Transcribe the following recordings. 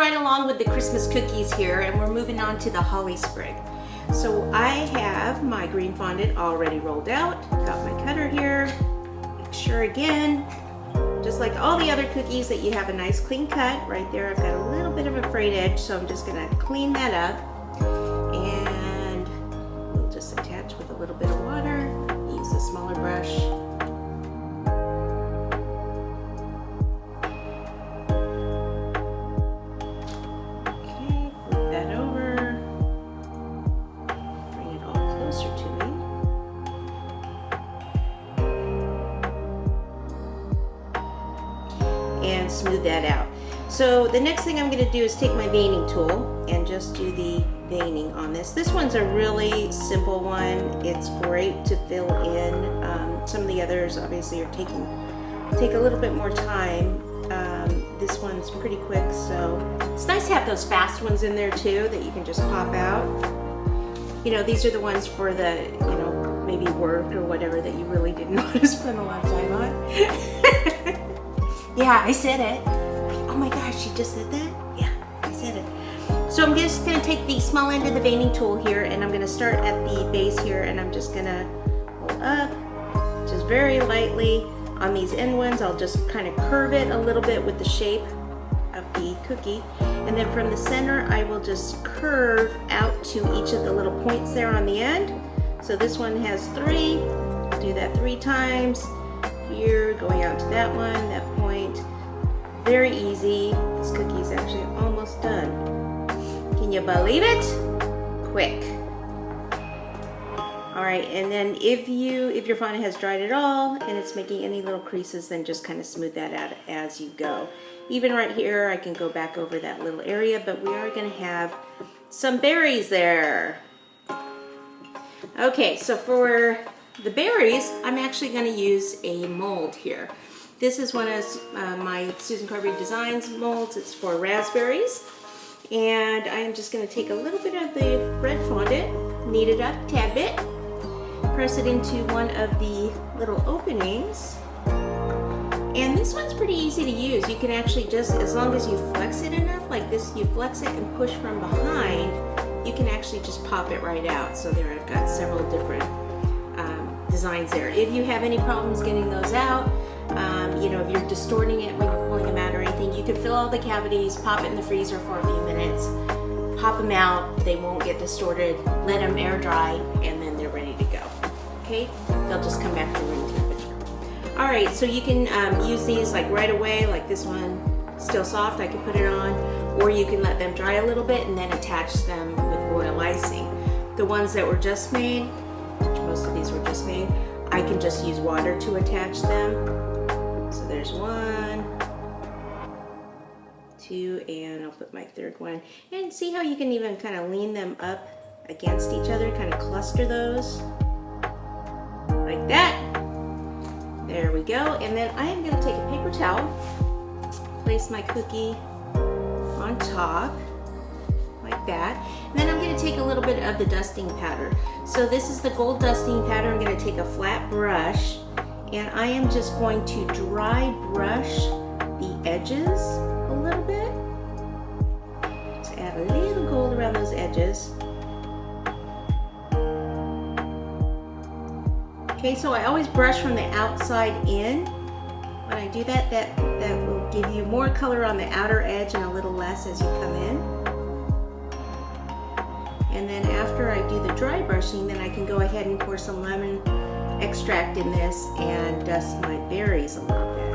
right along with the Christmas cookies here, and we're moving on to the holly sprig. So I have my green fondant already rolled out. Got my cutter here. Make sure again, just like all the other cookies, that you have a nice clean cut. Right there I've got a little bit of a frayed edge, so I'm just gonna clean that up. And we'll just attach with a little bit of water. Use a smaller brush. And smooth that out. So the next thing I'm going to do is take my veining tool and just do the veining on this. This one's a really simple one. It's great to fill in. Some of the others obviously are take a little bit more time. This one's pretty quick, so it's nice to have those fast ones in there too that you can just pop out. You know, these are the ones for the, you know, maybe work or whatever that you really didn't want to spend a lot of time on. Yeah, I said it. Oh my gosh, she just said that? Yeah, I said it. So I'm just gonna take the small end of the veining tool here, and I'm gonna start at the base here, and I'm just gonna pull up, just very lightly. On these end ones, I'll just kind of curve it a little bit with the shape of the cookie. And then from the center, I will just curve out to each of the little points there on the end. So this one has 3, do that 3 times. Here, going out to that one, that point. Very easy. This cookie is actually almost done. Can you believe it? Quick. All right, and then if your fondant has dried at all and it's making any little creases, then just kind of smooth that out as you go. Even right here, I can go back over that little area, but we are gonna have some berries there. Okay, so for the berries, I'm actually going to use a mold here. This is one of my Susan Carberry Designs molds. It's for raspberries. And I am just going to take a little bit of the red fondant, knead it up a tad bit, press it into one of the little openings. And this one's pretty easy to use. You can actually just, as long as you flex it enough, like this, you flex it and push from behind, you can actually just pop it right out. So there I've got several different designs there. If you have any problems getting those out, you know, if you're distorting it when you're pulling them out or anything, you can fill all the cavities, pop it in the freezer for a few minutes, pop them out, they won't get distorted, let them air dry, and then they're ready to go. Okay, they'll just come back to room temperature. All right, so you can use these like right away, like this one, still soft, I can put it on, or you can let them dry a little bit and then attach them with royal icing. The ones that were just made, most of these were just made, I can just use water to attach them. So there's 1, 2, and I'll put my 3rd one. And see how you can even kind of lean them up against each other, kind of cluster those, like that. There we go. And then I am going to take a paper towel, place my cookie on top, like that. And then I'm going to take a little bit of the dusting powder. So this is the gold dusting powder. I'm going to take a flat brush, and I am just going to dry brush the edges a little bit. Just add a little gold around those edges. Okay, so I always brush from the outside in. When I do that, that will give you more color on the outer edge and a little less as you come in. And then after I do the dry brushing, then I can go ahead and pour some lemon extract in this and dust my berries a little bit.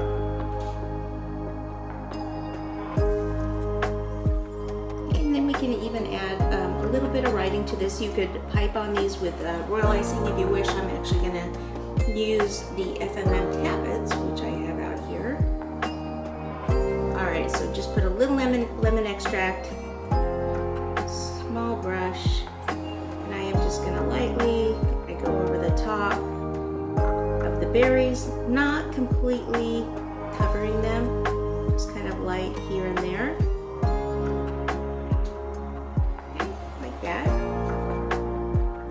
And then we can even add a little bit of writing to this. You could pipe on these with royal icing if you wish. I'm actually going to use the FMM tablets, which I have out here. All right, so just put a little lemon extract, small brush, and I am just going to lightly go over the top of the berries, not completely covering them, just kind of light here and there. Okay, like that.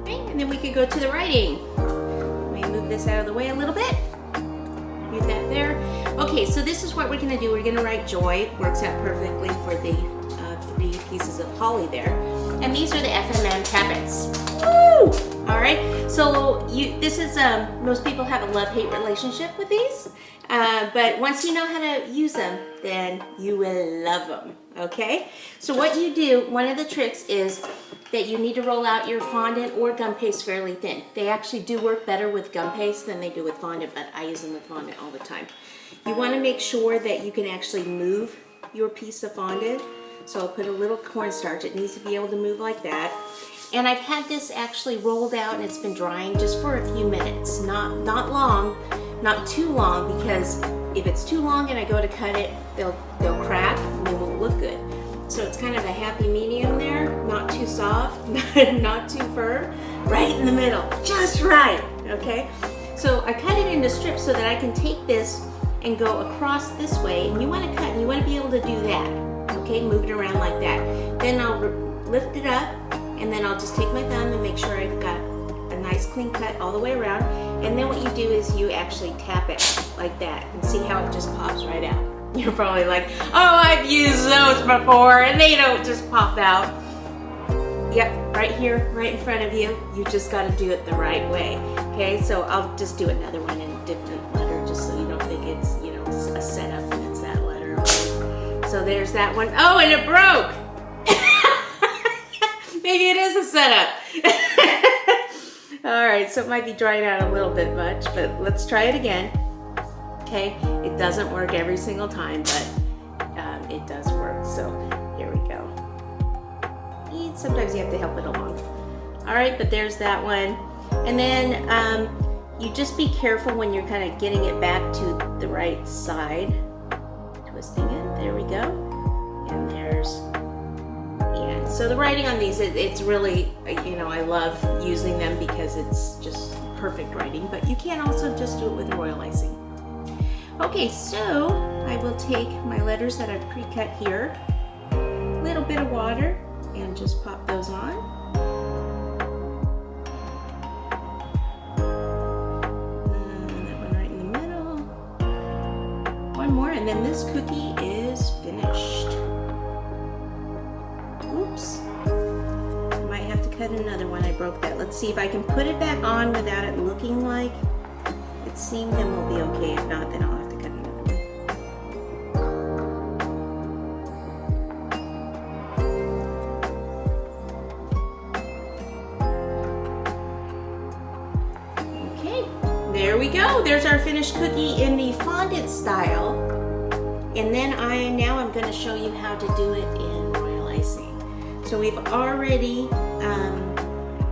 Okay, and then we could go to the writing. Let me move this out of the way a little bit. Leave that there. Okay, so this is what we're going to do. We're going to write joy. Works out perfectly for the pieces of holly there. And these are the FMM tappets. Woo! All right, so this is, most people have a love-hate relationship with these, but once you know how to use them, then you will love them, okay? So what you do, one of the tricks is that you need to roll out your fondant or gum paste fairly thin. They actually do work better with gum paste than they do with fondant, but I use them with fondant all the time. You wanna make sure that you can actually move your piece of fondant. So I'll put a little cornstarch. It needs to be able to move like that. And I've had this actually rolled out and it's been drying just for a few minutes. Not long, not too long, because if it's too long and I go to cut it, they'll crack and they won't look good. So it's kind of a happy medium there, not too soft, not too firm, right in the middle, just right, okay? So I cut it into strips so that I can take this and go across this way, and you wanna cut, and you wanna be able to do that, okay? Move it around like that. Then I'll lift it up, and then I'll just take my thumb and make sure I've got a nice clean cut all the way around. And then what you do is you actually tap it like that and see how it just pops right out. You're probably like, oh, I've used those before and they don't just pop out. Yep, right here, right in front of you. You just gotta do it the right way. Okay, so I'll just do another one in a different letter just so you don't think it's, you know, a setup and it's that letter. So there's that one. Oh, and it broke. Maybe it is a setup. All right, so it might be drying out a little bit much, but let's try it again. Okay, it doesn't work every single time, but it does work. So here we go. And sometimes you have to help it along. All right, but there's that one. And then you just be careful when you're kind of getting it back to the right side. Twisting it, there we go. And there's, and so the writing on these, it's really, you know, I love using them because it's just perfect writing, but you can also just do it with royal icing. Okay, so I will take my letters that I've pre-cut here, a little bit of water, and just pop those on. That one right in the middle. One more, and then this cookie is finished. Oops. I might have to cut another one. I broke that. Let's see if I can put it back on without it looking like it seemed, then we'll be okay. If not, then I'll have to cut another one. Okay, there we go. There's our finished cookie in the fondant style. And then now I'm going to show you how to do it in royal icing. So we've already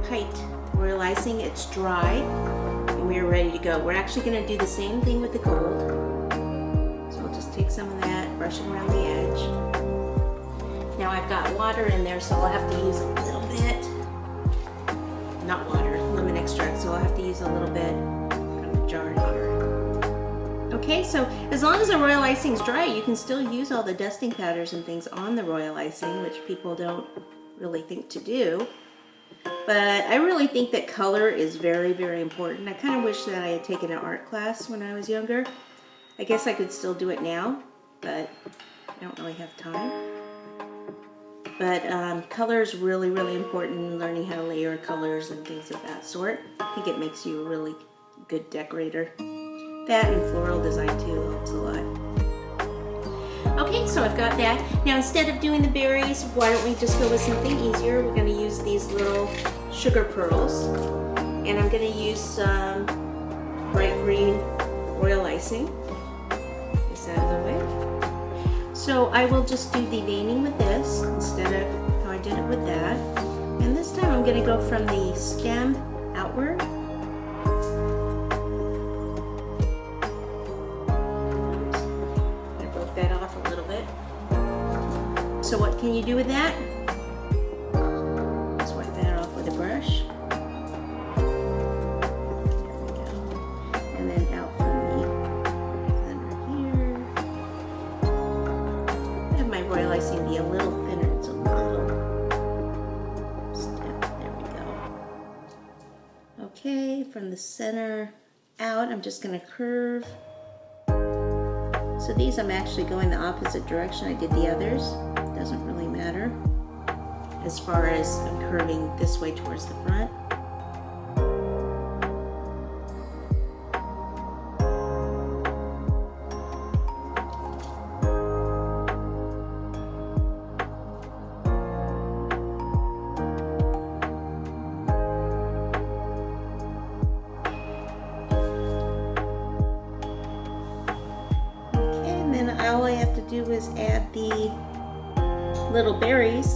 piped royal icing. It's dry. We're ready to go. We're actually going to do the same thing with the gold. So I'll just take some of that, brush it around the edge. Now I've got water in there, so I'll have to use a little bit. Not water, lemon extract, so I'll have to use a little bit from the jar here. Okay, so as long as the royal icing is dry, you can still use all the dusting powders and things on the royal icing, which people don't really think to do. But I really think that color is very, very important. I kind of wish that I had taken an art class when I was younger. I guess I could still do it now, but I don't really have time. But color is really, really important in learning how to layer colors and things of that sort. I think it makes you a really good decorator. That and floral design too helps a lot. Okay, so I've got that. Now instead of doing the berries, why don't we just go with something easier? We're going to use these little sugar pearls. And I'm going to use some bright green royal icing. Get this out of the way. So I will just do the veining with this instead of how I did it with that. And this time I'm going to go from the stem outward. So what can you do with that? Just wipe that off with a brush. There we go. And then out from the center here. I have my royal icing be a little thinner. It's a little step. There we go. Okay, from the center out, I'm just going to curve. So these I'm actually going the opposite direction I did the others. Doesn't really matter. as far as I'm curving this way towards the front. All I have to do is add the little berries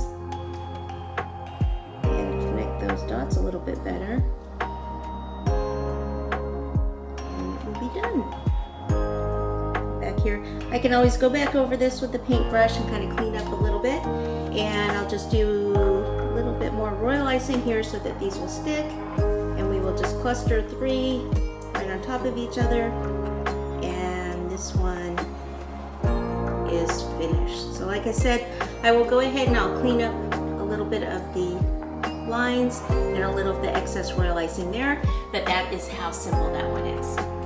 and connect those dots a little bit better, and it will be done. Back here, I can always go back over this with the paintbrush and kind of clean up a little bit, and I'll just do a little bit more royal icing here so that these will stick, and we will just cluster 3 right on top of each other, and this one is finished. So like I said, I will go ahead and I'll clean up a little bit of the lines and a little of the excess royal icing there, but that is how simple that one is.